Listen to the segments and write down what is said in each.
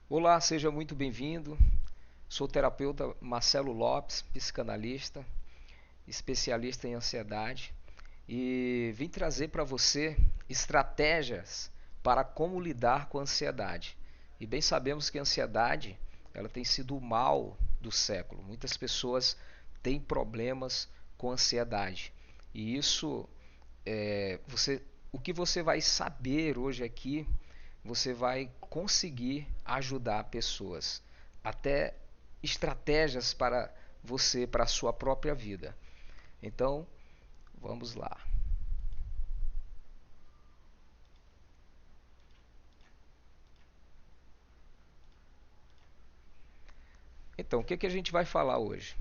Olá, seja muito bem-vindo. Sou o terapeuta Marcelo Lopes, psicanalista, especialista em ansiedade, e vim trazer para você estratégias para como lidar com a ansiedade. E bem sabemos que a ansiedade, ela tem sido o mal do século. Muitas pessoas têm problemas com ansiedade. E isso o que você vai saber hoje aqui, você vai conseguir ajudar pessoas, até estratégias para você, para a sua própria vida. Então, vamos lá. Então, o que a gente vai falar hoje?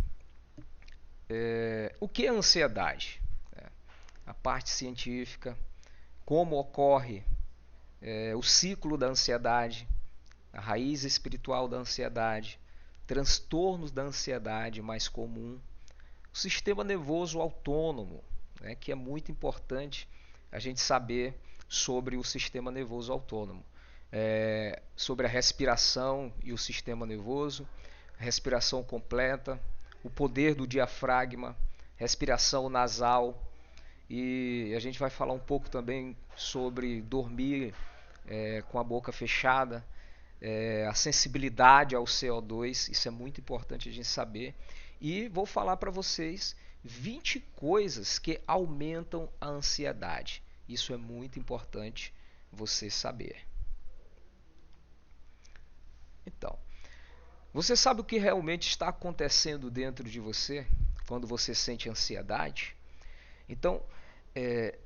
O que é ansiedade? A parte científica, como ocorre o ciclo da ansiedade, a raiz espiritual da ansiedade, transtornos da ansiedade mais comum, o sistema nervoso autônomo, né, que é muito importante a gente saber sobre o sistema nervoso autônomo, sobre a respiração e o sistema nervoso, respiração completa, o poder do diafragma, respiração nasal, e a gente vai falar um pouco também sobre dormir com a boca fechada, a sensibilidade ao CO2, isso é muito importante a gente saber. E vou falar para vocês 20 coisas que aumentam a ansiedade. Isso é muito importante você saber. Então, você sabe o que realmente está acontecendo dentro de você quando você sente ansiedade? Então,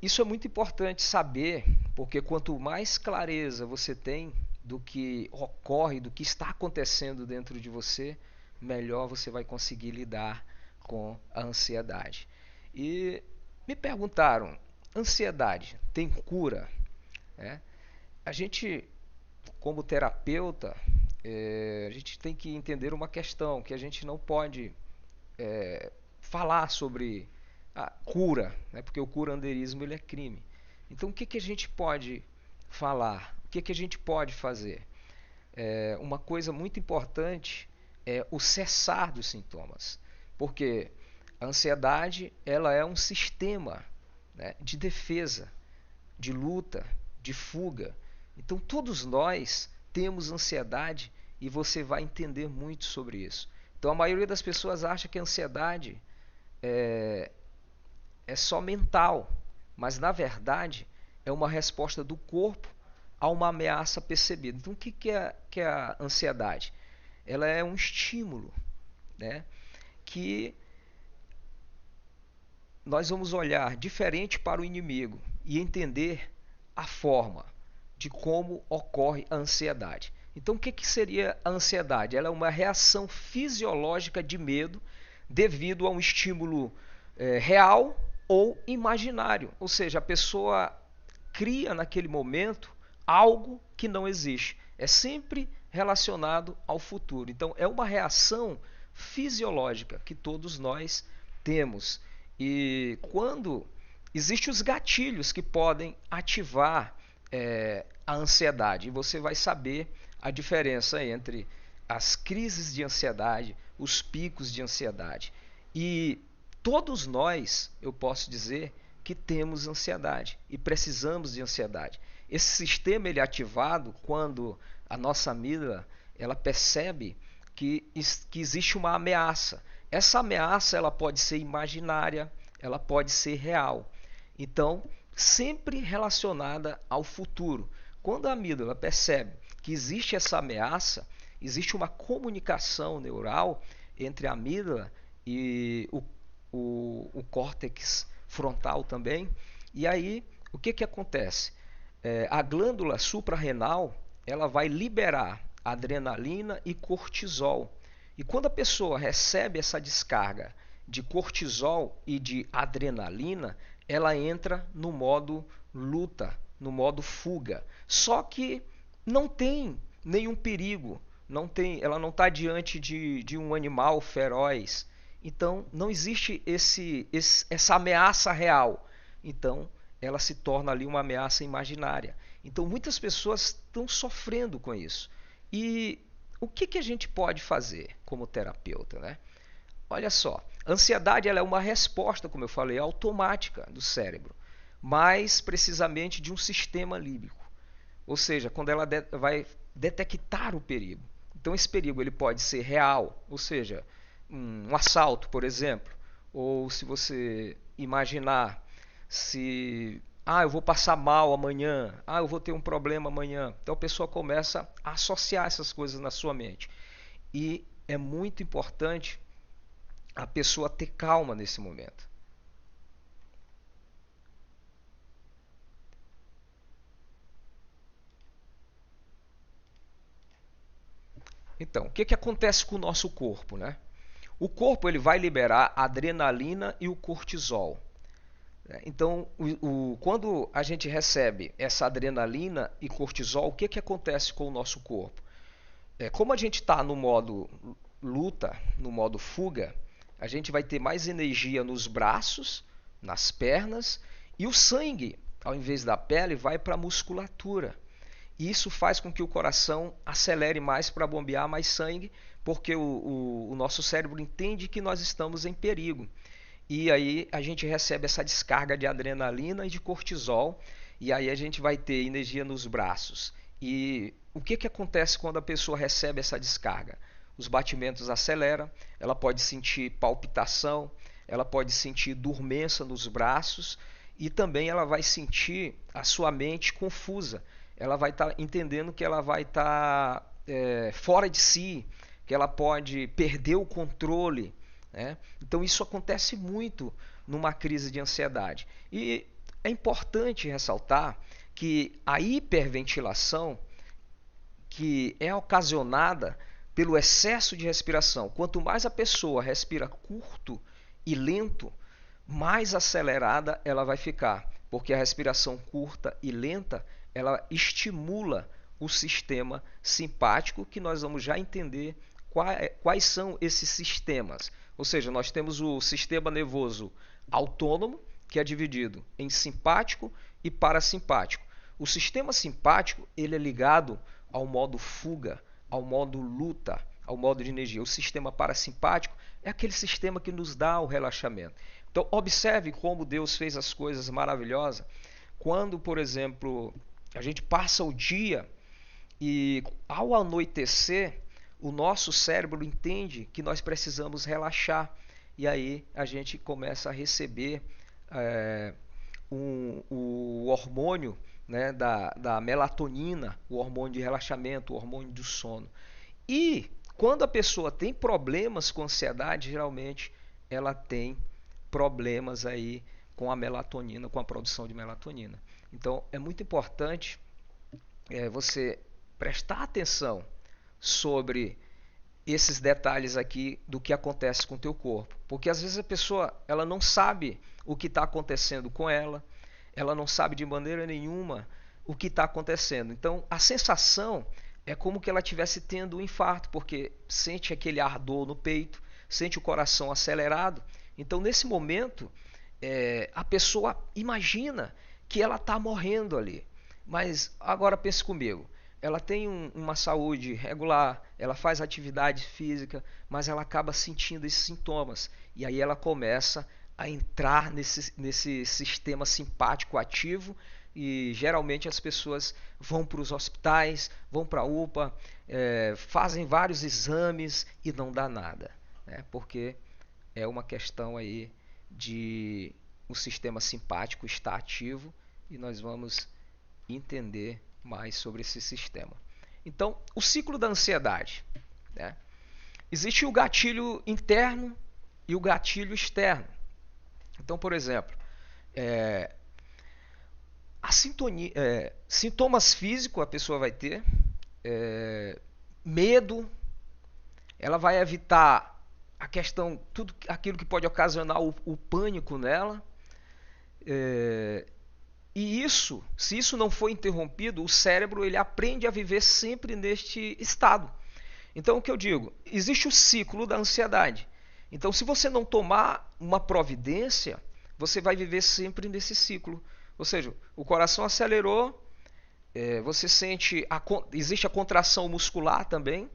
isso é muito importante saber, porque quanto mais clareza você tem do que ocorre, do que está acontecendo dentro de você, melhor você vai conseguir lidar com a ansiedade. E me perguntaram, ansiedade tem cura? É? A gente, como terapeuta, a gente tem que entender uma questão, que a gente não pode falar sobre a cura, né? Porque o curandeirismo ele é crime. Então, o que a gente pode falar? O que a gente pode fazer? Uma coisa muito importante é o cessar dos sintomas, porque a ansiedade ela é um sistema, né, de defesa, de luta, de fuga. Então, todos nós temos ansiedade e você vai entender muito sobre isso. Então, a maioria das pessoas acha que a ansiedade é só mental, mas na verdade é uma resposta do corpo a uma ameaça percebida. Então, o que é a ansiedade? Ela é um estímulo, né, que nós vamos olhar diferente para o inimigo e entender a forma de como ocorre a ansiedade. Então, o que seria a ansiedade? Ela é uma reação fisiológica de medo devido a um estímulo real ou imaginário. Ou seja, a pessoa cria naquele momento algo que não existe. É sempre relacionado ao futuro. Então, é uma reação fisiológica que todos nós temos. E quando existem os gatilhos que podem ativar a ansiedade, e você vai saber a diferença entre as crises de ansiedade, os picos de ansiedade. E todos nós, eu posso dizer, que temos ansiedade e precisamos de ansiedade. Esse sistema ele é ativado quando a nossa amígdala ela percebe que existe uma ameaça. Essa ameaça ela pode ser imaginária, ela pode ser real. Então, sempre relacionada ao futuro. Quando a amígdala percebe que existe essa ameaça, existe uma comunicação neural entre a amígdala e o córtex frontal também. E aí, o que acontece? A glândula suprarrenal ela vai liberar adrenalina e cortisol. E quando a pessoa recebe essa descarga de cortisol e de adrenalina, ela entra no modo luta, no modo fuga. Só que não tem nenhum perigo, ela não está diante de um animal feroz. Então não existe essa ameaça real. Então ela se torna ali uma ameaça imaginária. Então muitas pessoas estão sofrendo com isso. E o que a gente pode fazer como terapeuta, né? Olha só, a ansiedade ela é uma resposta, como eu falei, automática do cérebro, mais precisamente de um sistema límbico. Ou seja, quando ela vai detectar o perigo. Então esse perigo ele pode ser real, ou seja, um assalto, por exemplo, ou se você imaginar se eu vou passar mal amanhã, eu vou ter um problema amanhã. Então a pessoa começa a associar essas coisas na sua mente. E é muito importante a pessoa ter calma nesse momento. Então, o que acontece com o nosso corpo, né? O corpo ele vai liberar a adrenalina e o cortisol. Então, quando a gente recebe essa adrenalina e cortisol, o que acontece com o nosso corpo? Como a gente está no modo luta, no modo fuga, a gente vai ter mais energia nos braços, nas pernas, e o sangue, ao invés da pele, vai para a musculatura. E isso faz com que o coração acelere mais para bombear mais sangue, porque o nosso cérebro entende que nós estamos em perigo. E aí a gente recebe essa descarga de adrenalina e de cortisol, e aí a gente vai ter energia nos braços. E o que acontece quando a pessoa recebe essa descarga? Os batimentos aceleram, ela pode sentir palpitação, ela pode sentir dormência nos braços e também ela vai sentir a sua mente confusa. Ela vai estar entendendo que ela vai estar fora de si, que ela pode perder o controle, né? Então isso acontece muito numa crise de ansiedade. E é importante ressaltar que a hiperventilação, que é ocasionada pelo excesso de respiração, quanto mais a pessoa respira curto e lento, mais acelerada ela vai ficar, porque a respiração curta e lenta ela estimula o sistema simpático, que nós vamos já entender quais são esses sistemas. Ou seja, nós temos o sistema nervoso autônomo, que é dividido em simpático e parasimpático. O sistema simpático ele é ligado ao modo fuga, ao modo luta, ao modo de energia. O sistema parasimpático é aquele sistema que nos dá o relaxamento. Então, observe como Deus fez as coisas maravilhosas. Quando, por exemplo, a gente passa o dia e ao anoitecer, o nosso cérebro entende que nós precisamos relaxar. E aí a gente começa a receber o hormônio, né, da melatonina, o hormônio de relaxamento, o hormônio do sono. E quando a pessoa tem problemas com ansiedade, geralmente ela tem problemas aí com a melatonina, com a produção de melatonina. Então é muito importante você prestar atenção sobre esses detalhes aqui do que acontece com o teu corpo, porque às vezes a pessoa ela não sabe o que está acontecendo com ela, ela não sabe de maneira nenhuma o que está acontecendo. Então a sensação é como que ela estivesse tendo um infarto, porque sente aquele ardor no peito, sente o coração acelerado. Então nesse momento a pessoa imagina que ela está morrendo ali. Mas agora pense comigo, ela tem uma saúde regular, ela faz atividade física, mas ela acaba sentindo esses sintomas. E aí ela começa a entrar nesse sistema simpático ativo e geralmente as pessoas vão para os hospitais, vão para a UPA, fazem vários exames e não dá nada, né? Porque é uma questão aí de o sistema simpático estar ativo e nós vamos entender mais sobre esse sistema. Então, o ciclo da ansiedade, né? Existe o gatilho interno e o gatilho externo. Então, por exemplo, sintomas físicos a pessoa vai ter, medo, ela vai evitar a questão, tudo aquilo que pode ocasionar o pânico nela. E isso, se isso não for interrompido, o cérebro ele aprende a viver sempre neste estado. Então o que eu digo? Existe o ciclo da ansiedade. Então se você não tomar uma providência, você vai viver sempre nesse ciclo. Ou seja, o coração acelerou, você sente, existe a contração muscular também.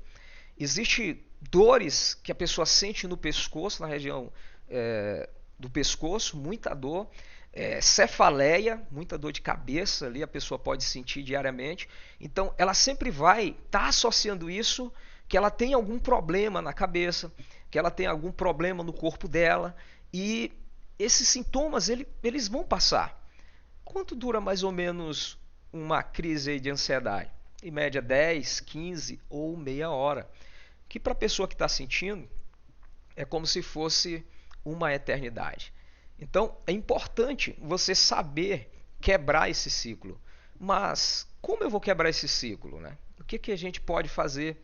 Existem dores que a pessoa sente no pescoço, na região do pescoço, muita dor. Cefaleia, muita dor de cabeça ali, a pessoa pode sentir diariamente. Então, ela sempre vai estar associando isso, que ela tem algum problema na cabeça, que ela tem algum problema no corpo dela. E esses sintomas, eles vão passar. Quanto dura mais ou menos uma crise de ansiedade? Em média 10, 15 ou meia hora. Que para a pessoa que está sentindo, é como se fosse uma eternidade. Então, é importante você saber quebrar esse ciclo. Mas como eu vou quebrar esse ciclo, né? O que a gente pode fazer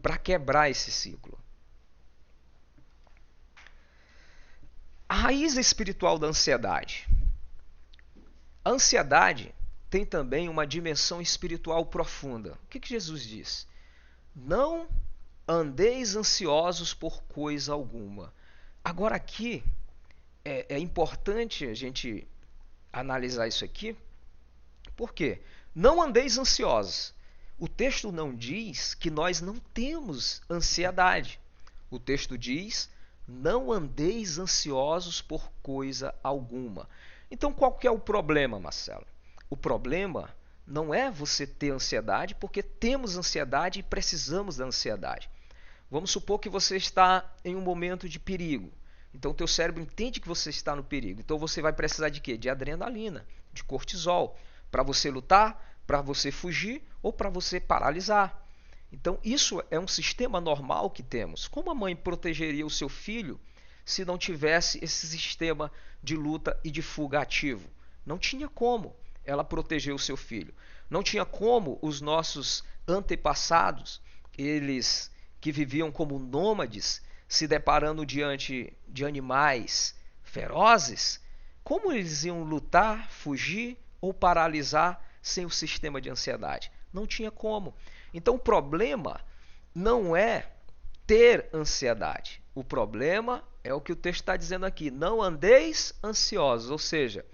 para quebrar esse ciclo? A raiz espiritual da ansiedade. A ansiedade tem também uma dimensão espiritual profunda. O que Jesus diz? Não andeis ansiosos por coisa alguma. Agora aqui é importante a gente analisar isso aqui. Por quê? Não andeis ansiosos. O texto não diz que nós não temos ansiedade. O texto diz: não andeis ansiosos por coisa alguma. Então qual que é o problema, Marcelo? O problema não é você ter ansiedade, porque temos ansiedade e precisamos da ansiedade. Vamos supor que você está em um momento de perigo. Então o teu cérebro entende que você está no perigo. Então você vai precisar de quê? De adrenalina, de cortisol, para você lutar, para você fugir ou para você paralisar. Então isso é um sistema normal que temos. Como a mãe protegeria o seu filho se não tivesse esse sistema de luta e de fuga ativo? Não tinha como ela proteger o seu filho. Não tinha como os nossos antepassados, eles que viviam como nômades, se deparando diante de animais ferozes, como eles iam lutar, fugir ou paralisar sem o sistema de ansiedade? Não tinha como. Então o problema não é ter ansiedade. O problema é o que o texto está dizendo aqui. Não andeis ansiosos. Ou seja,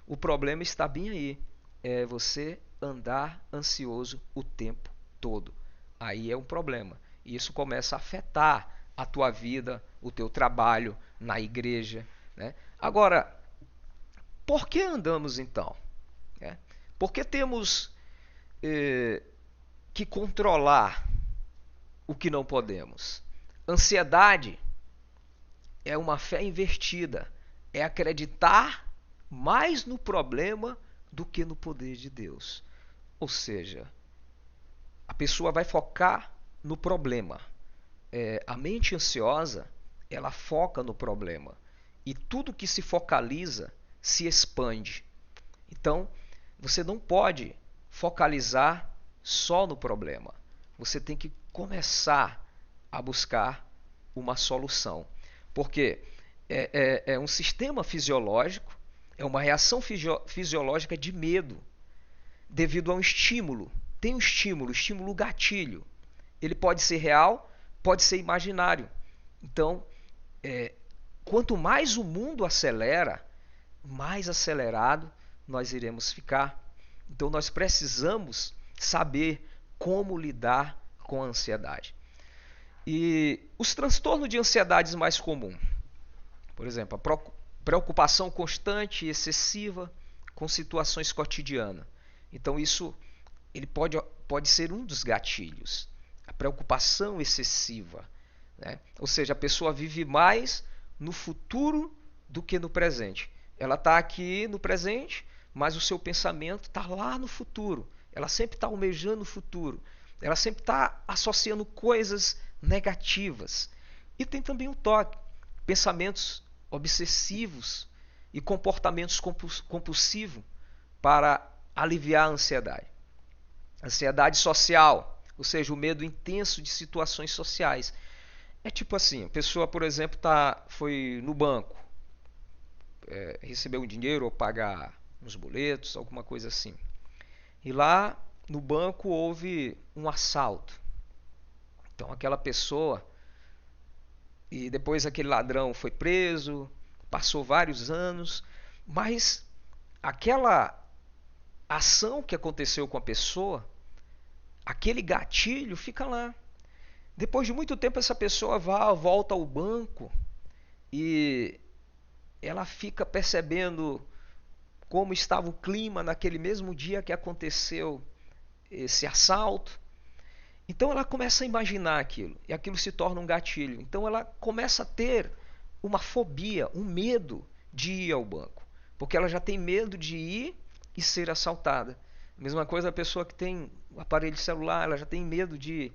o problema está bem aí. É você andar ansioso o tempo todo. Aí é um problema. E isso começa a afetar a tua vida, o teu trabalho na igreja, né? Agora, por que andamos então? Por que temos que controlar o que não podemos? Ansiedade é uma fé invertida, é acreditar mais no problema do que no poder de Deus. Ou seja, a pessoa vai focar no problema. A mente ansiosa, ela foca no problema. E tudo que se focaliza se expande. Então, você não pode focalizar só no problema. Você tem que começar a buscar uma solução. Porque é um sistema fisiológico, é uma reação fisiológica de medo, devido a um estímulo. Tem um estímulo gatilho. Ele pode ser real, pode ser imaginário. Então, quanto mais o mundo acelera, mais acelerado nós iremos ficar. Então, nós precisamos saber como lidar com a ansiedade. E os transtornos de ansiedade mais comuns, por exemplo, a preocupação constante e excessiva com situações cotidianas. Então, isso ele pode ser um dos gatilhos. A preocupação excessiva, né? Ou seja, a pessoa vive mais no futuro do que no presente. Ela está aqui no presente, mas o seu pensamento está lá no futuro. Ela sempre está almejando o futuro. Ela sempre está associando coisas negativas. E tem também o toque, pensamentos obsessivos e comportamentos compulsivos para aliviar a ansiedade. Ansiedade social, ou seja, o medo intenso de situações sociais. É tipo assim, a pessoa, por exemplo, foi no banco, recebeu um dinheiro ou pagar uns boletos, alguma coisa assim. E lá no banco houve um assalto. Então aquela pessoa, e depois aquele ladrão foi preso, passou vários anos, mas aquela ação que aconteceu com a pessoa, aquele gatilho fica lá. Depois de muito tempo, essa pessoa volta ao banco e ela fica percebendo como estava o clima naquele mesmo dia que aconteceu esse assalto. Então ela começa a imaginar aquilo e aquilo se torna um gatilho. Então ela começa a ter uma fobia, um medo de ir ao banco, porque ela já tem medo de ir e ser assaltada. Mesma coisa a pessoa que tem o aparelho celular, ela já tem medo de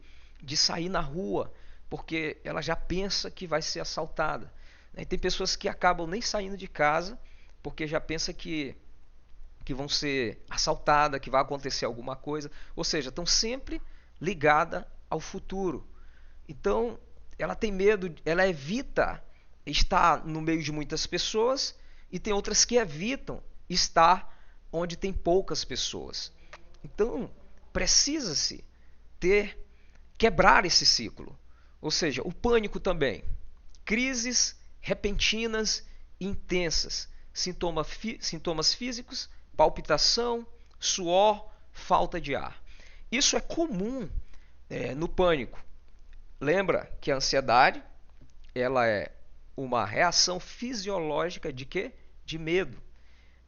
sair na rua, porque ela já pensa que vai ser assaltada. E tem pessoas que acabam nem saindo de casa porque já pensa que vão ser assaltadas, que vai acontecer alguma coisa. Ou seja, estão sempre ligadas ao futuro. Então, ela tem medo, ela evita estar no meio de muitas pessoas e tem outras que evitam estar onde tem poucas pessoas. Então, precisa-se ter quebrar esse ciclo. Ou seja, o pânico também. Crises repentinas e intensas. Sintomas físicos, palpitação, suor, falta de ar. Isso é comum no pânico. Lembra que a ansiedade ela é uma reação fisiológica de quê? De medo,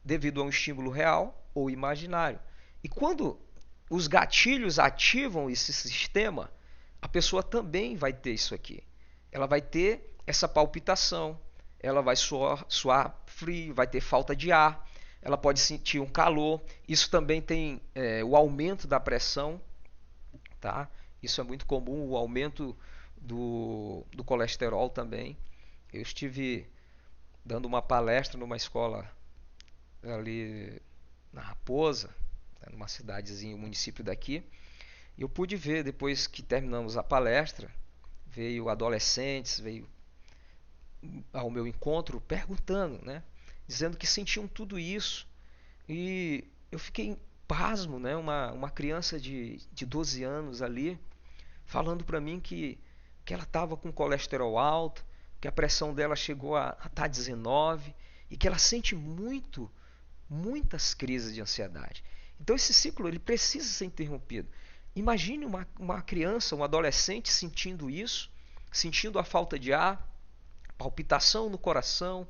devido a um estímulo real ou imaginário. E quando os gatilhos ativam esse sistema, a pessoa também vai ter isso aqui. Ela vai ter essa palpitação, ela vai suar frio, vai ter falta de ar, ela pode sentir um calor. Isso também tem o aumento da pressão, tá? Isso é muito comum, o aumento do colesterol também. Eu estive dando uma palestra numa escola ali na Raposa, numa cidadezinha, um município daqui, e eu pude ver, depois que terminamos a palestra, veio adolescentes, veio ao meu encontro perguntando, né, dizendo que sentiam tudo isso. E eu fiquei pasmo, né, uma criança de 12 anos ali, falando para mim que ela estava com colesterol alto, que a pressão dela chegou a estar 19 e que ela sente muitas crises de ansiedade. Então esse ciclo ele precisa ser interrompido. Imagine uma criança, um adolescente sentindo isso, sentindo a falta de ar, palpitação no coração,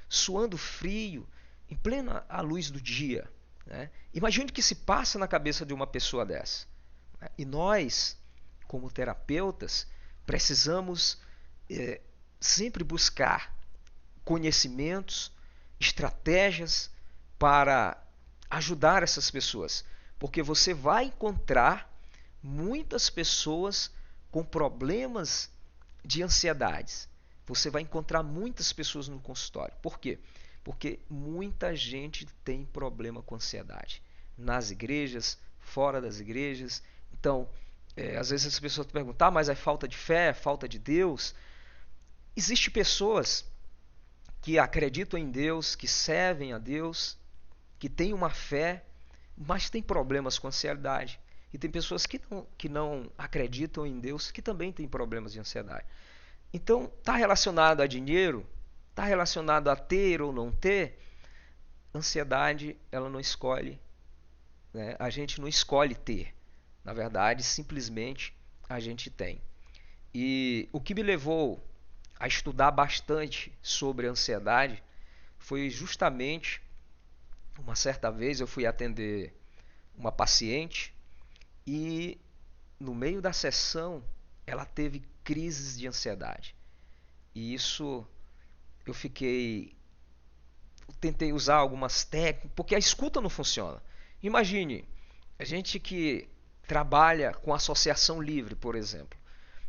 suando frio, em plena a luz do dia. Né? Imagine o que se passa na cabeça de uma pessoa dessa. E nós, como terapeutas, precisamos sempre buscar conhecimentos, estratégias para ajudar essas pessoas, porque você vai encontrar muitas pessoas com problemas de ansiedades. Você vai encontrar muitas pessoas no consultório. Por quê? Porque muita gente tem problema com ansiedade. Nas igrejas, fora das igrejas. Então, às vezes as pessoas perguntam, mas é falta de fé, é falta de Deus. Existem pessoas que acreditam em Deus, que servem a Deus, que têm uma fé, mas têm problemas com ansiedade. E tem pessoas que não acreditam em Deus, que também têm problemas de ansiedade. Então, está relacionado a dinheiro? Está relacionado a ter ou não ter? Ansiedade, ela não escolhe, né? A gente não escolhe ter. Na verdade, simplesmente a gente tem. E o que me levou a estudar bastante sobre ansiedade foi justamente uma certa vez eu fui atender uma paciente e no meio da sessão ela teve crises de ansiedade. E isso eu tentei usar algumas técnicas, porque a escuta não funciona. Imagine, a gente que trabalha com associação livre, por exemplo.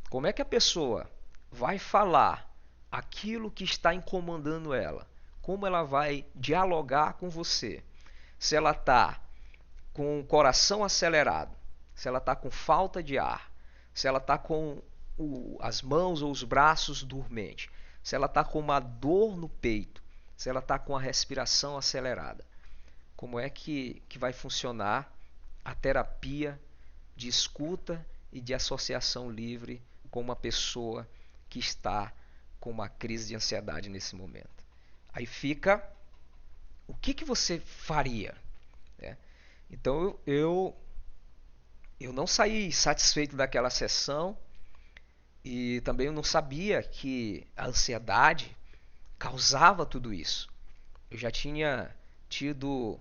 Como é que a pessoa vai falar aquilo que está incomodando ela? Como ela vai dialogar com você? Se ela está com o coração acelerado, se ela está com falta de ar, se ela está com as mãos ou os braços dormentes, se ela está com uma dor no peito, se ela está com a respiração acelerada. Como é que vai funcionar a terapia de escuta e de associação livre com uma pessoa que está com uma crise de ansiedade nesse momento? Aí fica, o que você faria? Então eu não saí satisfeito daquela sessão, E também eu não sabia que a ansiedade causava tudo isso. Eu já tinha tido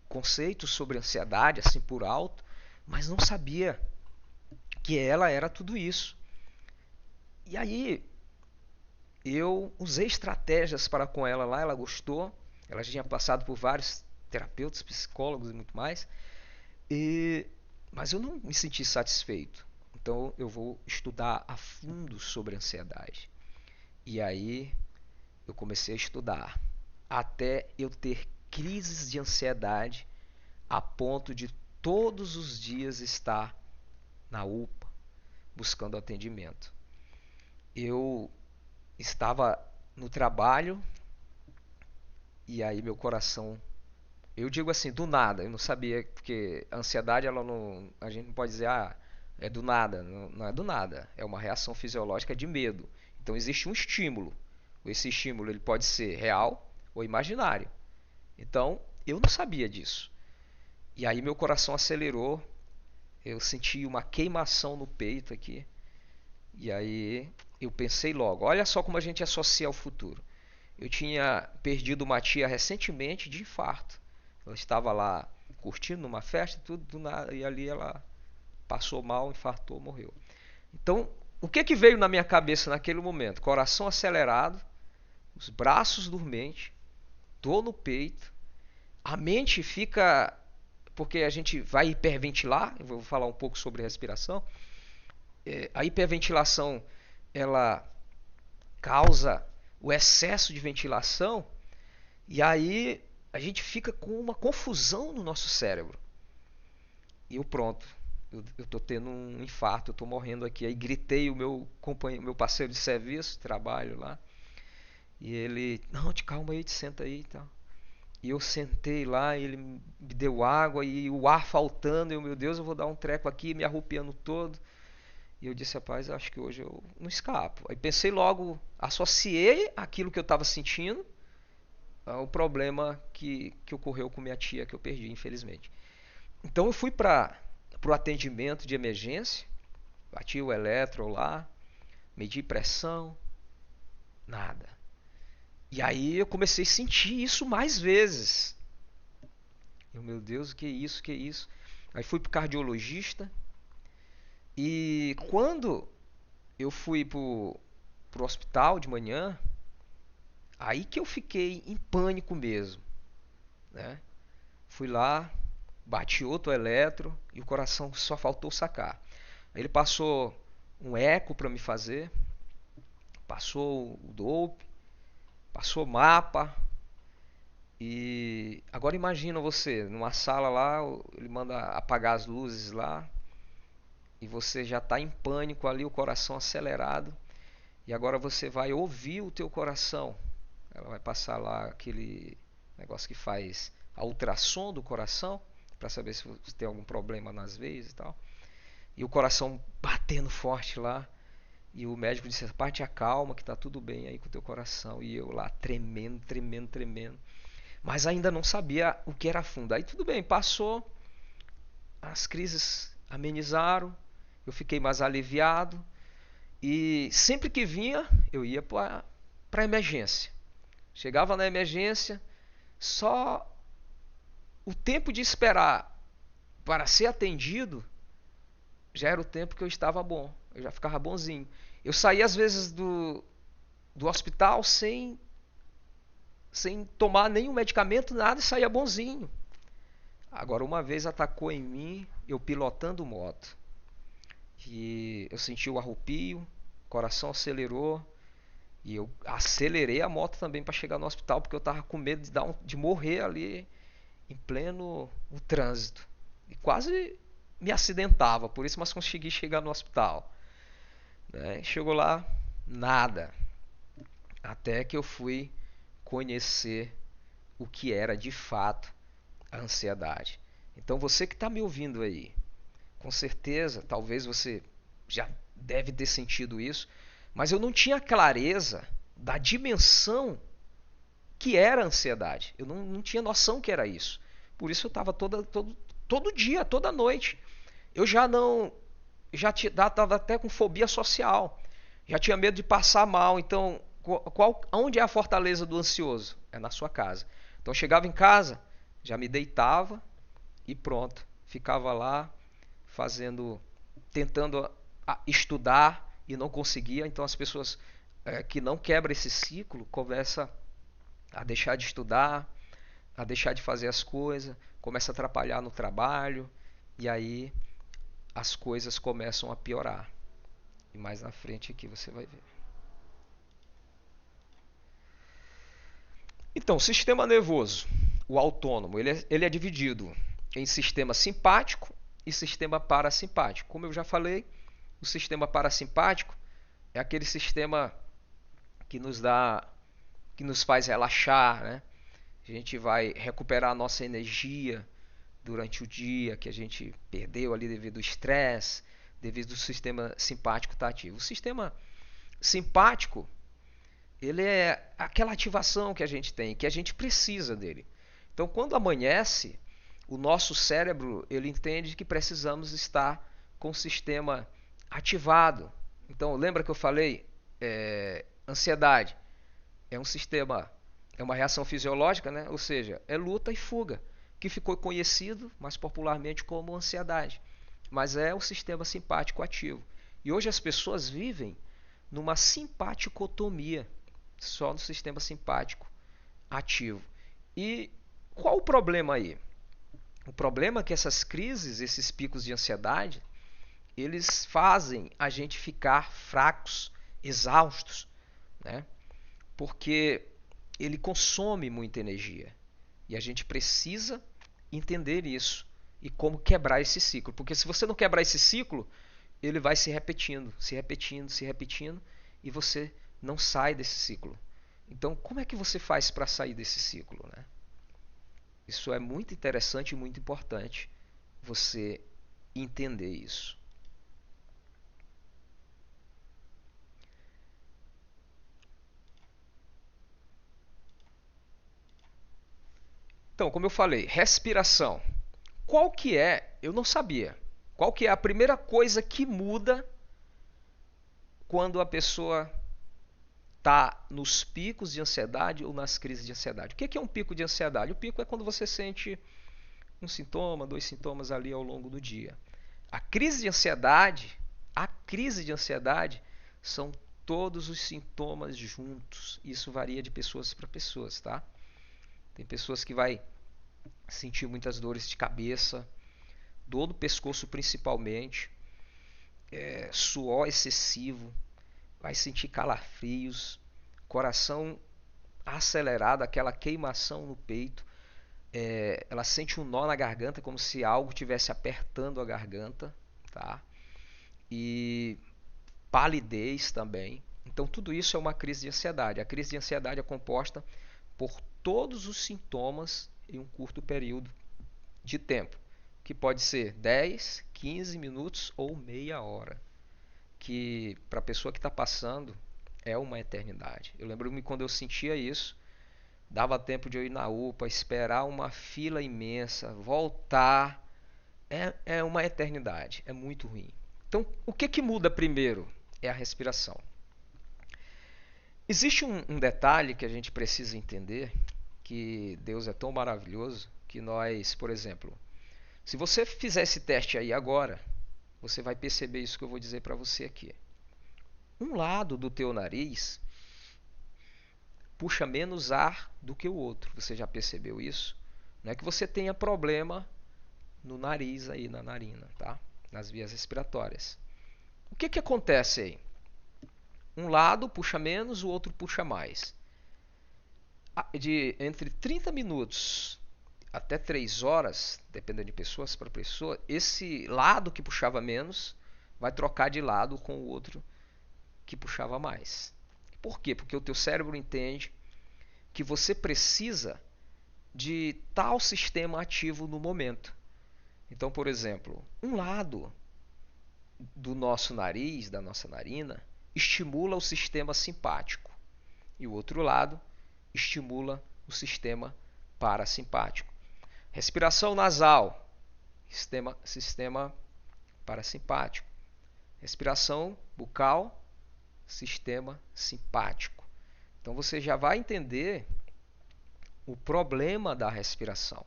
conceitos sobre ansiedade, assim por alto, mas não sabia que ela era tudo isso. E aí eu usei estratégias para com ela lá, ela gostou. Ela já tinha passado por vários terapeutas, psicólogos e muito mais. E... Mas eu não me senti satisfeito. Então eu vou estudar a fundo sobre ansiedade. E aí eu comecei a estudar até eu ter crises de ansiedade a ponto de todos os dias estar na UPA buscando atendimento. Eu estava no trabalho e aí meu coração, eu digo assim, do nada, eu não sabia, porque a ansiedade, ela não, a gente não pode dizer, é do nada, não é do nada, é uma reação fisiológica de medo. Então existe um estímulo. Esse estímulo ele pode ser real ou imaginário. Então eu não sabia disso. E aí meu coração acelerou, eu senti uma queimação no peito aqui. E aí eu pensei logo, olha só como a gente associa ao futuro. Eu tinha perdido uma tia recentemente de infarto. Ela estava lá curtindo numa festa e tudo, do nada, e ali ela passou mal, infartou, morreu. Então, o que que veio na minha cabeça naquele momento? Coração acelerado, os braços dormentes, dor no peito, a mente fica, porque a gente vai hiperventilar, eu vou falar um pouco sobre respiração. A hiperventilação, ela causa o excesso de ventilação e aí a gente fica com uma confusão no nosso cérebro. E eu pronto, eu tô tendo um infarto, eu tô morrendo aqui. Aí gritei o meu companheiro, meu parceiro de serviço, trabalho lá, e ele, não, te calma aí, te senta aí e tal. E eu sentei lá, ele me deu água e o ar faltando, eu, meu Deus, eu vou dar um treco aqui, me arrupiando todo. E eu disse, rapaz, acho que hoje eu não escapo. Aí pensei logo, associei aquilo que eu estava sentindo ao problema que ocorreu com minha tia, que eu perdi, infelizmente. Então eu fui para o atendimento de emergência, bati o eletro lá, medi pressão, nada. E aí eu comecei a sentir isso mais vezes. Eu, meu Deus, o que é isso, o que é isso? Aí fui para o cardiologista e quando eu fui pro hospital de manhã, aí que eu fiquei em pânico mesmo, né? Fui lá, bati outro eletro e o coração só faltou sacar. Aí ele passou um eco para me fazer, passou o dope, passou mapa. E agora imagina você, numa sala lá, ele manda apagar as luzes lá, e você já está em pânico ali, o coração acelerado. E agora você vai ouvir o teu coração. Ela vai passar lá aquele negócio que faz a ultrassom do coração para saber se tem algum problema nas veias e tal. E o coração batendo forte lá. E o médico disse, parte acalma que está tudo bem aí com o teu coração. E eu lá tremendo, tremendo, tremendo. Mas ainda não sabia o que era fundo. Aí tudo bem, passou. As crises amenizaram. Eu fiquei mais aliviado. E sempre que vinha, eu ia para a emergência. Chegava na emergência, só o tempo de esperar para ser atendido já era o tempo que eu estava bom. Eu já ficava bonzinho. Eu saía às vezes do hospital sem tomar nenhum medicamento, nada, e saía bonzinho. Agora, uma vez atacou em mim, eu pilotando moto. E eu senti o arrupio, o coração acelerou. E eu acelerei a moto também para chegar no hospital, porque eu estava com medo de morrer ali em pleno o trânsito. E quase me acidentava, por isso, mas consegui chegar no hospital. Né? Chegou lá, nada. Até que eu fui conhecer o que era de fato a ansiedade. Então você que está me ouvindo aí, com certeza, talvez você já deve ter sentido isso, mas eu não tinha clareza da dimensão que era a ansiedade. Eu não tinha noção que era isso. Por isso eu estava todo dia, toda noite. Eu já não já estava até com fobia social, já tinha medo de passar mal. Então, onde é a fortaleza do ansioso? É na sua casa. Então, eu chegava em casa, já me deitava e pronto. Ficava lá fazendo, tentando estudar e não conseguia. Então, as pessoas que não quebram esse ciclo começam a deixar de estudar, a deixar de fazer as coisas, começa a atrapalhar no trabalho e aí as coisas começam a piorar. E mais na frente aqui você vai ver. Então, o sistema nervoso, o autônomo, ele é dividido em sistema simpático e sistema parasimpático. Como eu já falei, o sistema parasimpático é aquele sistema que nos faz relaxar, né? A gente vai recuperar a nossa energia durante o dia que a gente perdeu ali devido ao estresse, devido ao sistema simpático estar ativo. O sistema simpático, ele é aquela ativação que a gente tem, que a gente precisa dele. Então, quando amanhece, o nosso cérebro ele entende que precisamos estar com o sistema ativado. Então, lembra que eu falei? Ansiedade é um sistema, é uma reação fisiológica, né? Ou seja, é luta e fuga, que ficou conhecido mais popularmente como ansiedade. Mas é o sistema simpático ativo. E hoje as pessoas vivem numa simpaticotomia, só no sistema simpático ativo. E qual o problema aí? O problema é que essas crises, esses picos de ansiedade, eles fazem a gente ficar fracos, exaustos, né? Porque ele consome muita energia. E a gente precisa entender isso e como quebrar esse ciclo. Porque se você não quebrar esse ciclo, ele vai se repetindo, se repetindo, se repetindo, e você não sai desse ciclo. Então, como é que você faz para sair desse ciclo, né? Isso é muito interessante e muito importante você entender isso. Então, como eu falei, respiração. Qual que é? Eu não sabia. Qual que é a primeira coisa que muda quando a pessoa está nos picos de ansiedade ou nas crises de ansiedade? O que é um pico de ansiedade? O pico é quando você sente um sintoma, 2 sintomas ali ao longo do dia. A crise de ansiedade são todos os sintomas juntos. Isso varia de pessoas para pessoas, tá? Tem pessoas que vai sentir muitas dores de cabeça, dor do pescoço principalmente, suor excessivo, vai sentir calafrios, coração acelerado, aquela queimação no peito, ela sente um nó na garganta, como se algo estivesse apertando a garganta, tá? E palidez também. Então tudo isso é uma crise de ansiedade. A crise de ansiedade é composta por todos os sintomas em um curto período de tempo, que pode ser 10, 15 minutos ou meia hora, que para a pessoa que está passando é uma eternidade. Eu lembro-me quando eu sentia isso, dava tempo de eu ir na UPA, esperar uma fila imensa, voltar, é uma eternidade, é muito ruim. Então, o que muda primeiro? É a respiração. Existe um detalhe que a gente precisa entender, que Deus é tão maravilhoso, que nós, por exemplo, se você fizer esse teste aí agora, você vai perceber isso que eu vou dizer para você aqui. Um lado do teu nariz puxa menos ar do que o outro. Você já percebeu isso? Não é que você tenha problema no nariz aí, na narina, tá? Nas vias respiratórias. O que acontece aí? Um lado puxa menos, o outro puxa mais. Entre 30 minutos até 3 horas, dependendo de pessoas para pessoa, esse lado que puxava menos vai trocar de lado com o outro que puxava mais. Por quê? Porque o teu cérebro entende que você precisa de tal sistema ativo no momento. Então, por exemplo, um lado do nosso nariz, da nossa narina, estimula o sistema simpático e o outro lado estimula o sistema parasimpático. Respiração nasal, sistema parasimpático. Respiração bucal, sistema simpático. Então você já vai entender o problema da respiração.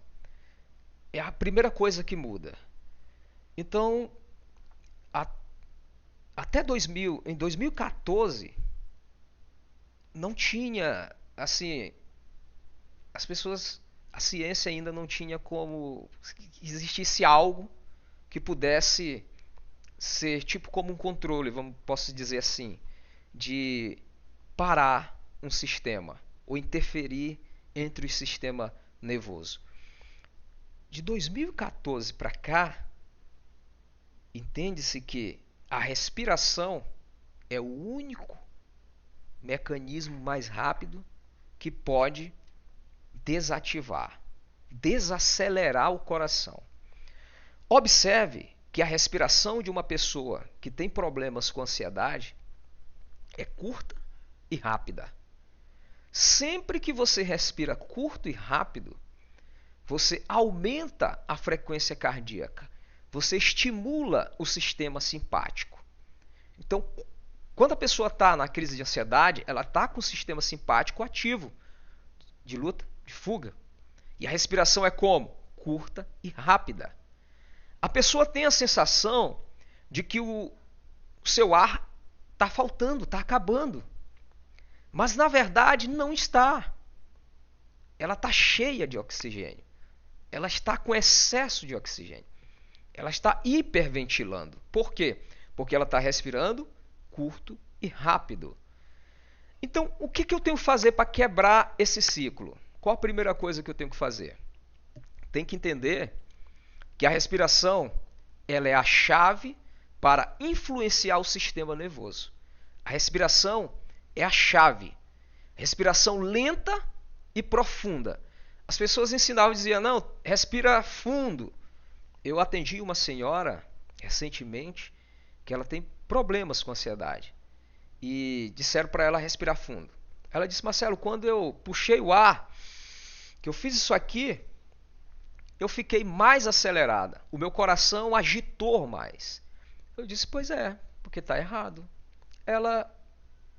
É a primeira coisa que muda. Então, até em 2014, não tinha, assim, a ciência ainda não tinha como existisse algo que pudesse ser tipo como um controle, posso dizer assim, de parar um sistema ou interferir entre o sistema nervoso. De 2014 para cá, entende-se que a respiração é o único mecanismo mais rápido que pode desativar, desacelerar o coração. Observe que a respiração de uma pessoa que tem problemas com ansiedade é curta e rápida. Sempre que você respira curto e rápido, você aumenta a frequência cardíaca, você estimula o sistema simpático. Então, quando a pessoa está na crise de ansiedade, ela está com o sistema simpático ativo, de luta, de fuga. E a respiração é como? Curta e rápida. A pessoa tem a sensação de que o seu ar está faltando, está acabando. Mas na verdade não está. Ela está cheia de oxigênio. Ela está com excesso de oxigênio. Ela está hiperventilando. Por quê? Porque ela está respirando curto e rápido. Então, o que eu tenho que fazer para quebrar esse ciclo? Qual a primeira coisa que eu tenho que fazer? Tem que entender que a respiração ela é a chave para influenciar o sistema nervoso. A respiração é a chave. Respiração lenta e profunda. As pessoas ensinavam e diziam, não, respira fundo. Eu atendi uma senhora recentemente que ela tem problemas com ansiedade. E disseram para ela respirar fundo. Ela disse, Marcelo, quando eu puxei o ar, que eu fiz isso aqui, eu fiquei mais acelerada. O meu coração agitou mais. Eu disse, pois é, porque está errado. Ela,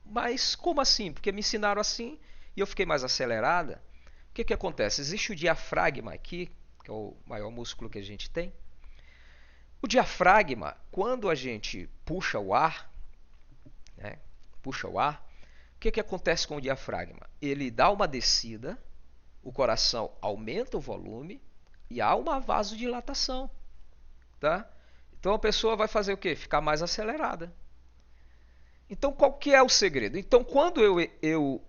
mas como assim? Porque me ensinaram assim e eu fiquei mais acelerada. O que acontece? Existe o diafragma aqui, que é o maior músculo que a gente tem. O diafragma, quando a gente puxa o ar, né, o que acontece com o diafragma? Ele dá uma descida, o coração aumenta o volume e há uma vasodilatação. Tá? Então a pessoa vai fazer o quê? Ficar mais acelerada. Então qual que é o segredo? Então quando eu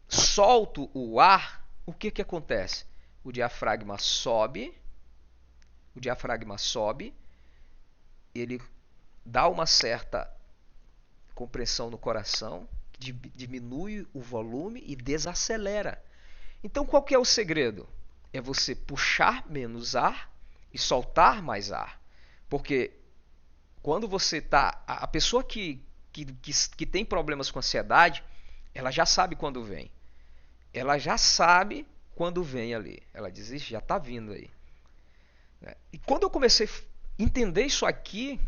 solto o ar, o que acontece? O diafragma sobe, ele dá uma certa compressão no coração, diminui o volume e desacelera. Então qual que é o segredo? É você puxar menos ar e soltar mais ar. Porque quando você está... A pessoa que tem problemas com ansiedade, ela já sabe quando vem. Ela já sabe quando vem ali. Ela diz, ixi, já está vindo aí. E quando eu comecei a entender isso aqui,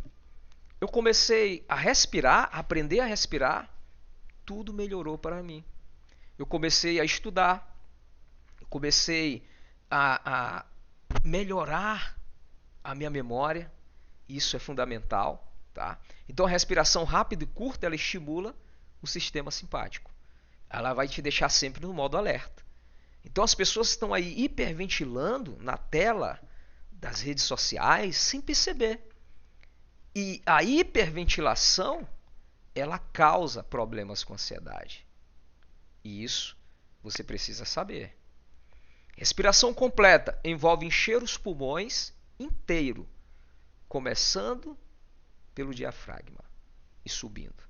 eu comecei a respirar, a aprender a respirar, tudo melhorou para mim. Eu comecei a estudar, eu comecei a melhorar a minha memória, isso é fundamental. Tá? Então a respiração rápida e curta, ela estimula o sistema simpático. Ela vai te deixar sempre no modo alerta. Então as pessoas estão aí hiperventilando na tela das redes sociais sem perceber. E a hiperventilação, ela causa problemas com ansiedade. E isso você precisa saber. Respiração completa envolve encher os pulmões inteiro, começando pelo diafragma e subindo.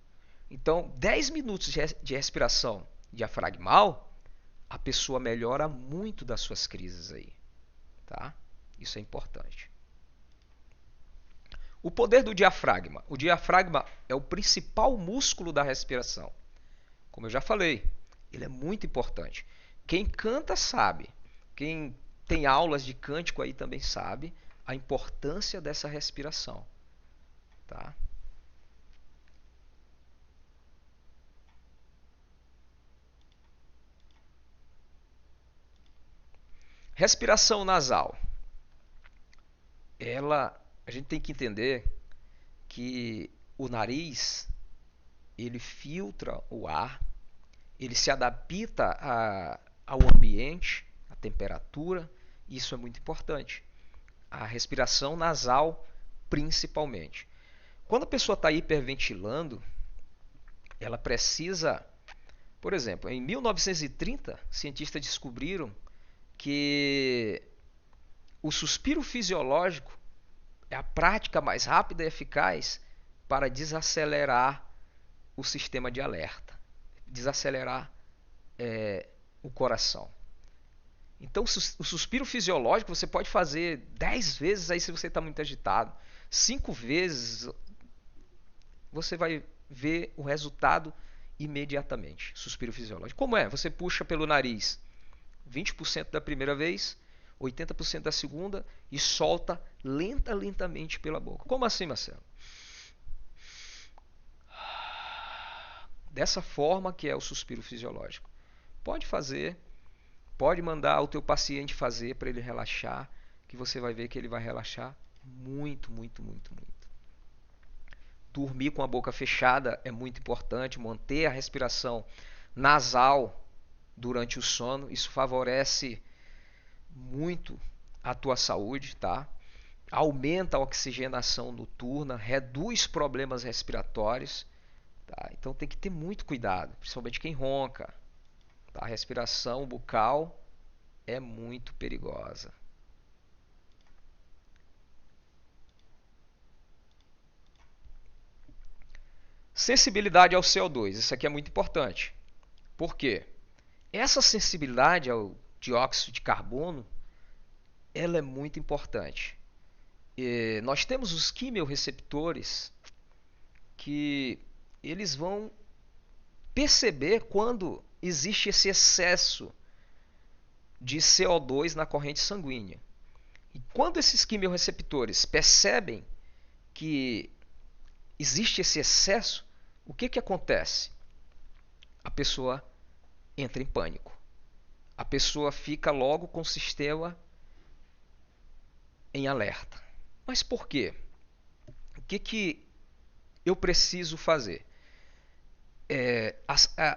Então, 10 minutos de respiração diafragmal, a pessoa melhora muito das suas crises aí. Tá? Isso é importante. O poder do diafragma. O diafragma é o principal músculo da respiração. Como eu já falei, ele é muito importante. Quem canta sabe. Quem tem aulas de cântico aí também sabe a importância dessa respiração. Tá? Respiração nasal. A gente tem que entender que o nariz, ele filtra o ar, ele se adapta ao ambiente, à temperatura, isso é muito importante. A respiração nasal, principalmente. Quando a pessoa está hiperventilando, ela precisa, por exemplo, em 1930, cientistas descobriram que o suspiro fisiológico é a prática mais rápida e eficaz para desacelerar o sistema de alerta, desacelerar o coração. Então, o suspiro fisiológico você pode fazer 10 vezes aí se você está muito agitado. 5 vezes você vai ver o resultado imediatamente. Suspiro fisiológico. Como é? Você puxa pelo nariz 20% da primeira vez, 80% da segunda e solta lentamente pela boca. Como assim, Marcelo? Dessa forma que é o suspiro fisiológico. Pode fazer, pode mandar o teu paciente fazer para ele relaxar, que você vai ver que ele vai relaxar muito. Dormir com a boca fechada é muito importante, manter a respiração nasal durante o sono, isso favorece muito a tua saúde, tá? Aumenta a oxigenação noturna, reduz problemas respiratórios, tá? Então tem que ter muito cuidado, principalmente quem ronca, tá? A respiração bucal é muito perigosa. Sensibilidade ao CO2, isso aqui é muito importante. Por quê? Essa sensibilidade ao dióxido de carbono, ela é muito importante. Nós temos os quimiorreceptores que eles vão perceber quando existe esse excesso de CO2 na corrente sanguínea. E quando esses quimiorreceptores percebem que existe esse excesso, o que acontece? A pessoa entra em pânico. A pessoa fica logo com o sistema em alerta. Mas por quê? O que eu preciso fazer?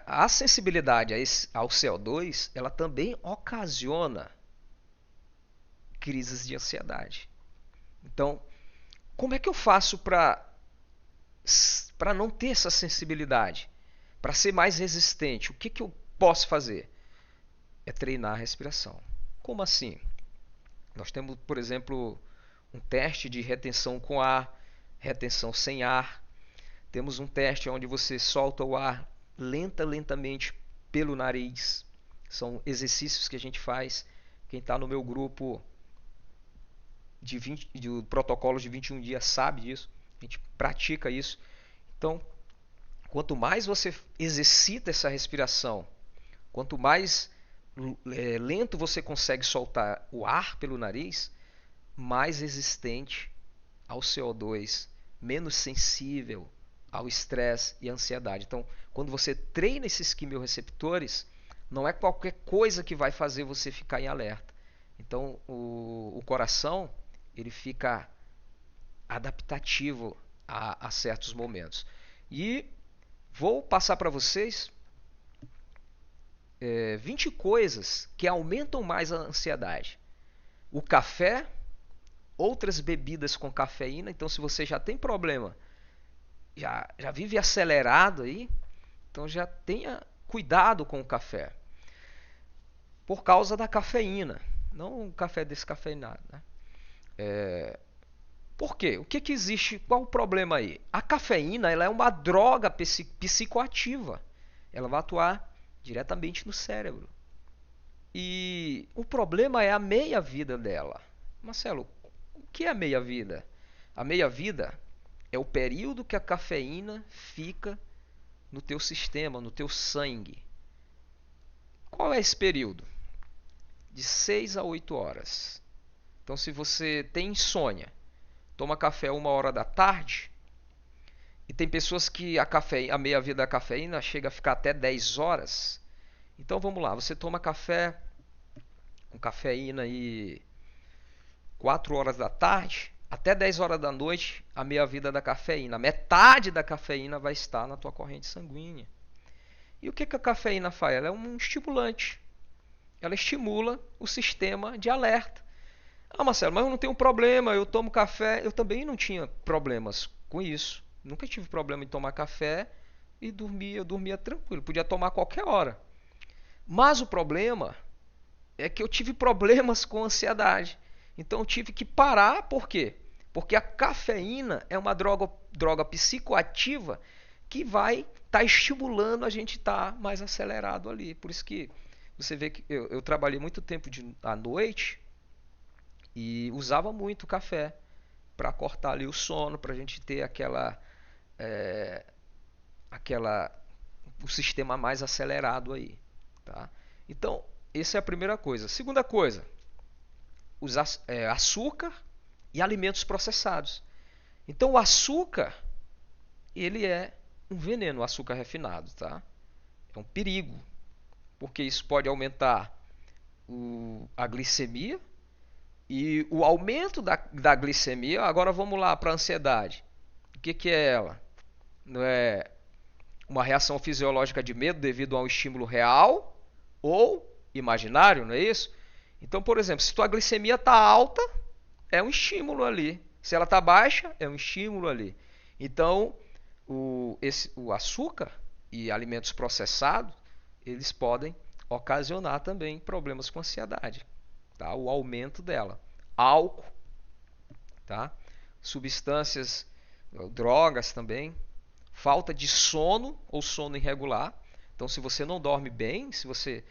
A sensibilidade ao CO2, ela também ocasiona crises de ansiedade. Então, como é que eu faço para não ter essa sensibilidade? Para ser mais resistente, o que eu posso fazer? É treinar a respiração. Como assim? Nós temos, por exemplo, um teste de retenção com ar, retenção sem ar. Temos um teste onde você solta o ar lentamente pelo nariz. São exercícios que a gente faz. Quem está no meu grupo de protocolo de 21 dias sabe disso. A gente pratica isso. Então, quanto mais você exercita essa respiração, quanto mais lento você consegue soltar o ar pelo nariz, mais resistente ao CO2, menos sensível ao estresse e ansiedade. Então, quando você treina esses quimiorreceptores, não é qualquer coisa que vai fazer você ficar em alerta. Então, o coração ele fica adaptativo a certos momentos. E vou passar para vocês 20 coisas que aumentam mais a ansiedade. O café, outras bebidas com cafeína. Então, se você já tem problema, já vive acelerado aí, então já tenha cuidado com o café. Por causa da cafeína, não um café descafeinado, né? Por quê? O que existe? Qual o problema aí? A cafeína ela é uma droga psicoativa. Ela vai atuar diretamente no cérebro. E o problema é a meia-vida dela. Marcelo, o que é a meia-vida? A meia-vida é o período que a cafeína fica no teu sistema, no teu sangue. Qual é esse período? De 6 a 8 horas. Então, se você tem insônia, toma café 1 hora da tarde, e tem pessoas que a meia-vida da cafeína chega a ficar até 10 horas. Então, vamos lá, você toma café com cafeína aí 4 horas da tarde, até 10 horas da noite, a meia-vida da cafeína. Metade da cafeína vai estar na tua corrente sanguínea. E o que a cafeína faz? Ela é um estimulante. Ela estimula o sistema de alerta. Ah, Marcelo, mas eu não tenho problema, eu tomo café. Eu também não tinha problemas com isso. Nunca tive problema em tomar café e dormir. Eu dormia tranquilo, podia tomar a qualquer hora. Mas o problema é que eu tive problemas com ansiedade. Então eu tive que parar, por quê? Porque a cafeína é uma droga psicoativa que vai estar estimulando a gente estar mais acelerado ali. Por isso que você vê que eu trabalhei muito tempo à noite e usava muito café para cortar ali o sono, para a gente ter é, o sistema mais acelerado aí, tá? Então, essa é a primeira coisa. Segunda coisa, açúcar e alimentos processados. Então, o açúcar, ele é um veneno, o açúcar refinado, tá? É um perigo, porque isso pode aumentar a glicemia e o aumento da glicemia. Agora vamos lá para a ansiedade. O que é ela? Não é uma reação fisiológica de medo devido a um estímulo real ou imaginário, não é isso? Então, por exemplo, se tua glicemia está alta, é um estímulo ali. Se ela está baixa, é um estímulo ali. Então, o açúcar e alimentos processados, eles podem ocasionar também problemas com ansiedade, tá? O aumento dela. Álcool, tá? Substâncias, drogas também. Falta de sono ou sono irregular. Então, se você não dorme bem, se você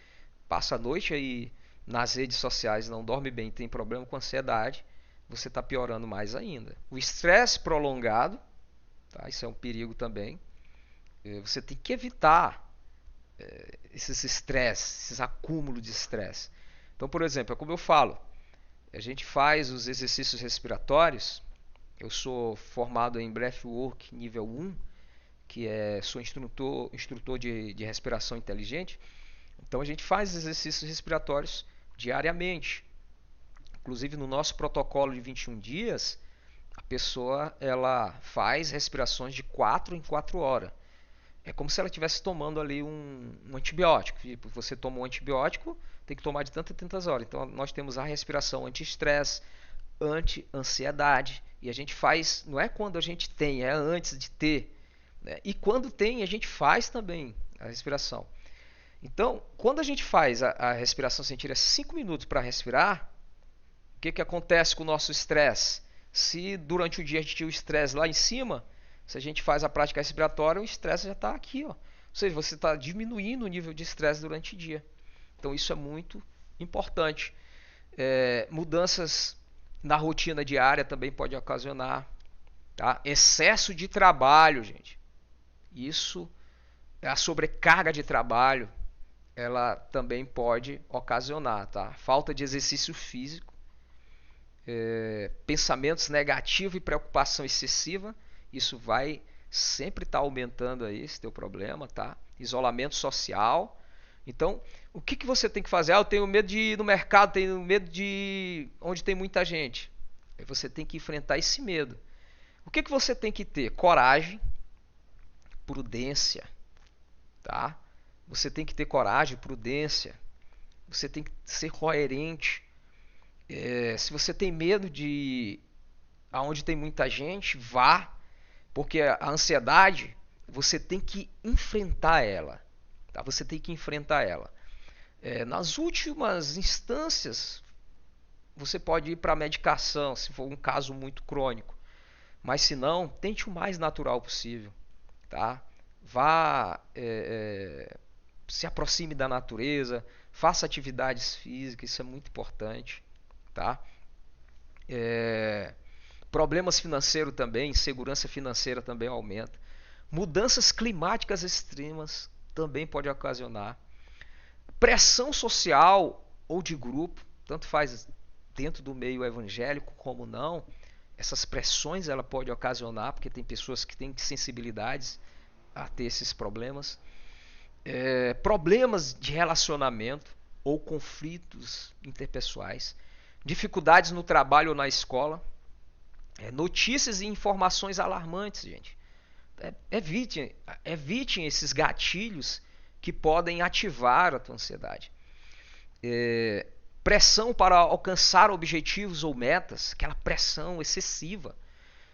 passa a noite aí nas redes sociais e não dorme bem, tem problema com ansiedade, você está piorando mais ainda. O estresse prolongado, tá? Isso é um perigo também. Você tem que evitar esses estresses, esses acúmulos de estresse. Então, por exemplo, é como eu falo, a gente faz os exercícios respiratórios. Eu sou formado em Breathwork nível 1, sou instrutor de respiração inteligente. Então a gente faz exercícios respiratórios diariamente. Inclusive no nosso protocolo de 21 dias, a pessoa ela faz respirações de 4 em 4 horas. É como se ela estivesse tomando ali um antibiótico. Tipo, você toma um antibiótico, tem que tomar de tantas horas. Então nós temos a respiração anti-estresse, anti-ansiedade. E a gente faz, não é quando a gente tem, é antes de ter. Né? E quando tem, a gente faz também a respiração. Então, quando a gente faz a respiração, você tira 5 minutos para respirar, o que acontece com o nosso estresse? Se durante o dia a gente tinha o estresse lá em cima, se a gente faz a prática respiratória, o estresse já está aqui, ó. Ou seja, você está diminuindo o nível de estresse durante o dia. Então isso é muito importante. Mudanças na rotina diária também pode ocasionar, tá? Excesso de trabalho, gente. Isso, a sobrecarga de trabalho, ela também pode ocasionar, tá? Falta de exercício físico, pensamentos negativos e preocupação excessiva. Isso vai sempre estar aumentando aí esse teu problema, tá? Isolamento social. Então, o que você tem que fazer? Eu tenho medo de ir no mercado, tenho medo de onde tem muita gente. Aí você tem que enfrentar esse medo. O que você tem que ter? Coragem, prudência, tá? Você tem que ter coragem, prudência. Você tem que ser coerente. Se você tem medo de ir aonde tem muita gente, vá. Porque a ansiedade, você tem que enfrentar ela. Tá? Você tem que enfrentar ela. Nas últimas instâncias, você pode ir para a medicação, se for um caso muito crônico. Mas se não, tente o mais natural possível. Tá? Vá, se aproxime da natureza, faça atividades físicas, isso é muito importante. Tá? Problemas financeiros também, insegurança financeira também aumenta. Mudanças climáticas extremas também pode ocasionar. Pressão social ou de grupo, tanto faz dentro do meio evangélico como não. Essas pressões ela pode ocasionar, porque tem pessoas que têm sensibilidades a ter esses problemas. Problemas de relacionamento ou conflitos interpessoais, dificuldades no trabalho ou na escola, notícias e informações alarmantes, gente. Evitem esses gatilhos que podem ativar a tua ansiedade. Pressão para alcançar objetivos ou metas, aquela pressão excessiva.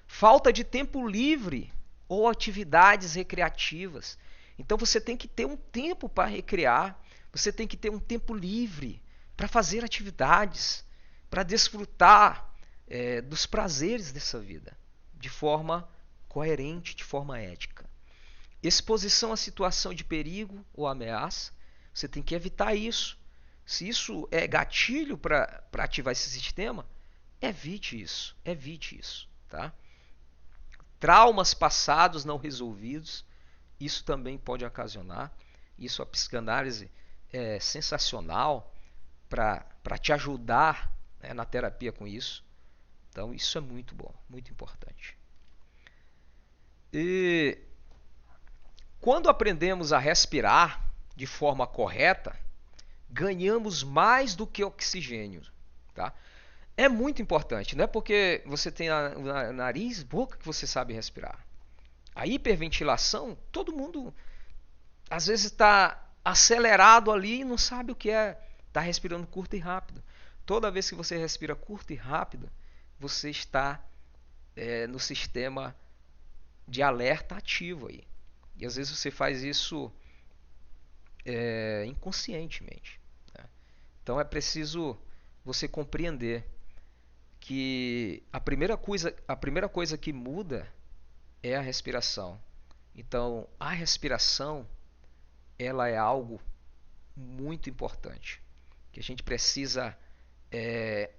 Falta de tempo livre ou atividades recreativas. Então você tem que ter um tempo para recrear, você tem que ter um tempo livre para fazer atividades, para desfrutar dos prazeres dessa vida, de forma coerente, de forma ética. Exposição à situação de perigo ou ameaça, você tem que evitar isso. Se isso é gatilho para ativar esse sistema, evite isso, tá? Traumas passados não resolvidos, isso também pode ocasionar. Isso a psicanálise é sensacional para te ajudar, né, na terapia com isso. Então isso é muito bom, muito importante. E quando aprendemos a respirar de forma correta, ganhamos mais do que oxigênio, tá? É muito importante, não é porque você tem nariz, boca que você sabe respirar. A hiperventilação, todo mundo às vezes está acelerado ali e não sabe o que é. Está respirando curto e rápido. Toda vez que você respira curto e rápido, você está no sistema de alerta ativo aí. E às vezes você faz isso inconscientemente, né? Então é preciso você compreender que a primeira coisa que muda é a respiração. Então a respiração, ela é algo muito importante, que a gente precisa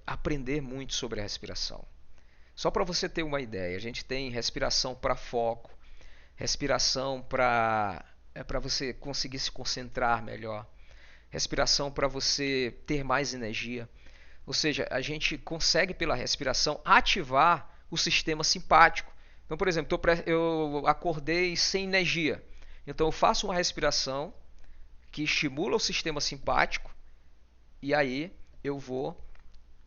aprender muito sobre a respiração. Só para você ter uma ideia, a gente tem respiração para foco, respiração para você conseguir se concentrar melhor, respiração para você ter mais energia. Ou seja, a gente consegue pela respiração ativar o sistema simpático. Então, por exemplo, eu acordei sem energia. Então eu faço uma respiração que estimula o sistema simpático e aí eu vou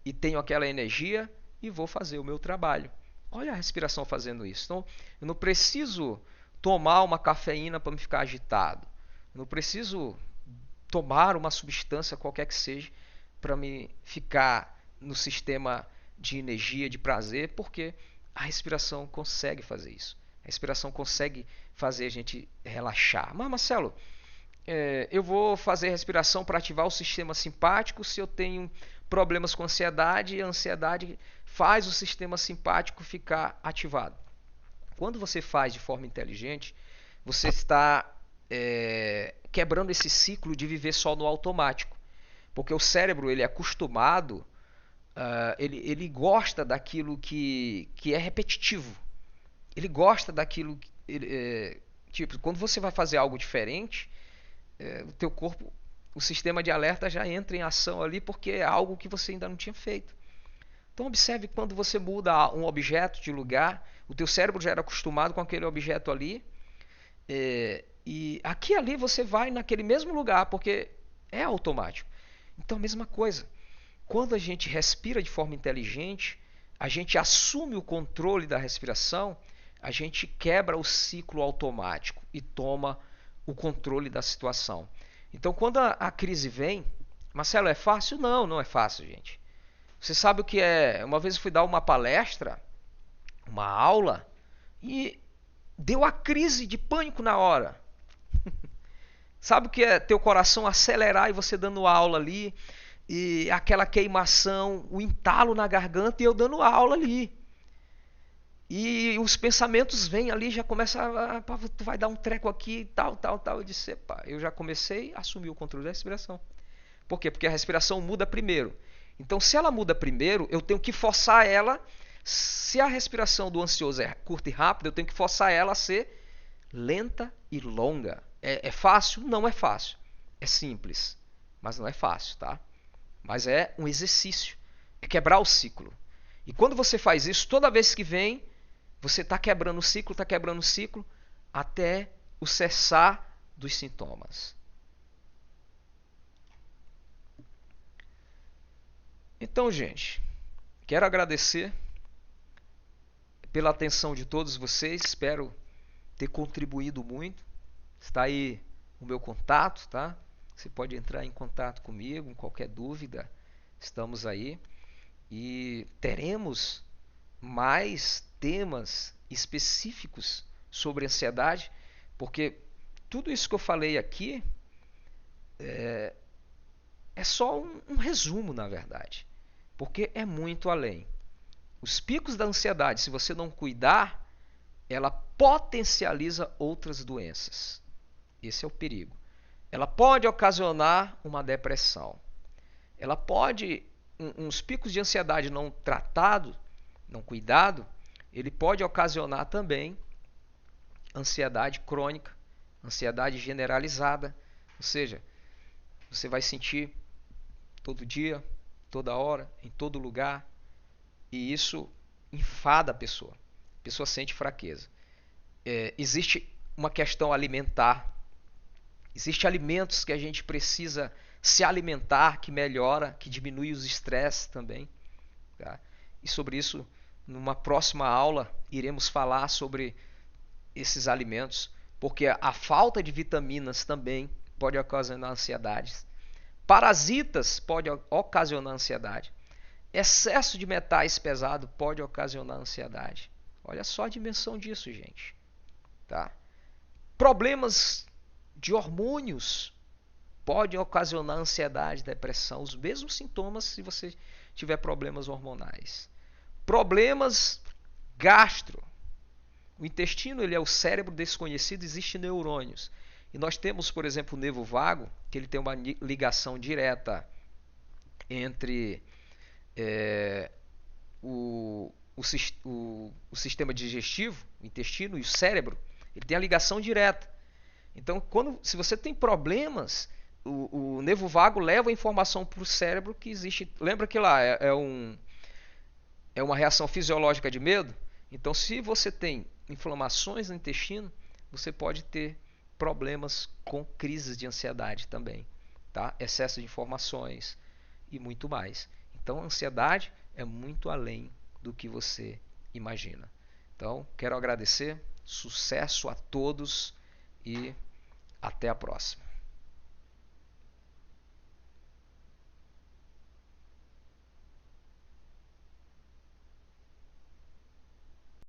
e tenho aquela energia e vou fazer o meu trabalho. Olha a respiração fazendo isso. Então eu não preciso tomar uma cafeína para me ficar agitado. Eu não preciso tomar uma substância qualquer que seja para me ficar no sistema de energia, de prazer, porque a respiração consegue fazer isso. A respiração consegue fazer a gente relaxar. Mas Marcelo, eu vou fazer respiração para ativar o sistema simpático se eu tenho problemas com ansiedade e a ansiedade faz o sistema simpático ficar ativado. Quando você faz de forma inteligente, você está quebrando esse ciclo de viver só no automático. Porque o cérebro ele é acostumado, ele gosta daquilo que é repetitivo. Ele gosta daquilo tipo, quando você vai fazer algo diferente, o teu corpo, o sistema de alerta já entra em ação ali porque é algo que você ainda não tinha feito. Então observe quando você muda um objeto de lugar, o teu cérebro já era acostumado com aquele objeto ali, e aqui e ali você vai naquele mesmo lugar porque é automático. Então a mesma coisa. Quando a gente respira de forma inteligente, a gente assume o controle da respiração, a gente quebra o ciclo automático e toma o controle da situação. Então quando a crise vem, Marcelo, é fácil? Não, não é fácil, gente. Você sabe o que é? Uma vez eu fui dar uma palestra, uma aula, e deu a crise de pânico na hora. Sabe o que é teu coração acelerar e você dando aula ali, e aquela queimação, o entalo na garganta e eu dando aula ali. E os pensamentos vêm ali, já começa tu vai dar um treco aqui, tal. Eu disse, eu já comecei a assumir o controle da respiração. Por quê? Porque a respiração muda primeiro. Então, se ela muda primeiro, eu tenho que forçar ela. Se a respiração do ansioso é curta e rápida, eu tenho que forçar ela a ser lenta e longa. É fácil? Não é fácil. É simples, mas não é fácil, tá? Mas é um exercício. É quebrar o ciclo. E quando você faz isso, toda vez que vem, você está quebrando o ciclo, até o cessar dos sintomas. Então, gente, quero agradecer pela atenção de todos vocês. Espero ter contribuído muito. Está aí o meu contato, tá? Você pode entrar em contato comigo, com qualquer dúvida. Estamos aí e teremos mais temas específicos sobre ansiedade, porque tudo isso que eu falei aqui é só um resumo, na verdade, porque é muito além. Os picos da ansiedade, se você não cuidar, ela potencializa outras doenças. Esse é o perigo. Ela pode ocasionar uma depressão. Ela pode, uns picos de ansiedade não tratado, não cuidado, ele pode ocasionar também ansiedade crônica, ansiedade generalizada, ou seja, você vai sentir todo dia, toda hora, em todo lugar, e isso enfada a pessoa. A pessoa sente fraqueza. Existe uma questão alimentar. Existem alimentos que a gente precisa se alimentar, que melhora, que diminui os estresses também. Tá? E sobre isso, numa próxima aula, iremos falar sobre esses alimentos, porque a falta de vitaminas também pode ocasionar ansiedade. Parasitas pode ocasionar ansiedade. Excesso de metais pesados pode ocasionar ansiedade. Olha só a dimensão disso, gente. Tá? Problemas de hormônios podem ocasionar ansiedade, depressão, os mesmos sintomas se você tiver problemas hormonais. Problemas gastro. O intestino ele é o cérebro desconhecido, existem neurônios. E nós temos, por exemplo, o nervo vago, que ele tem uma ligação direta entre o sistema digestivo, o intestino e o cérebro. Ele tem a ligação direta. Então, se você tem problemas, o nervo vago leva a informação para o cérebro que existe. Lembra que lá é uma reação fisiológica de medo? Então, se você tem inflamações no intestino, você pode ter problemas com crises de ansiedade também, tá? Excesso de informações e muito mais. Então, a ansiedade é muito além do que você imagina. Então, quero agradecer, sucesso a todos e até a próxima.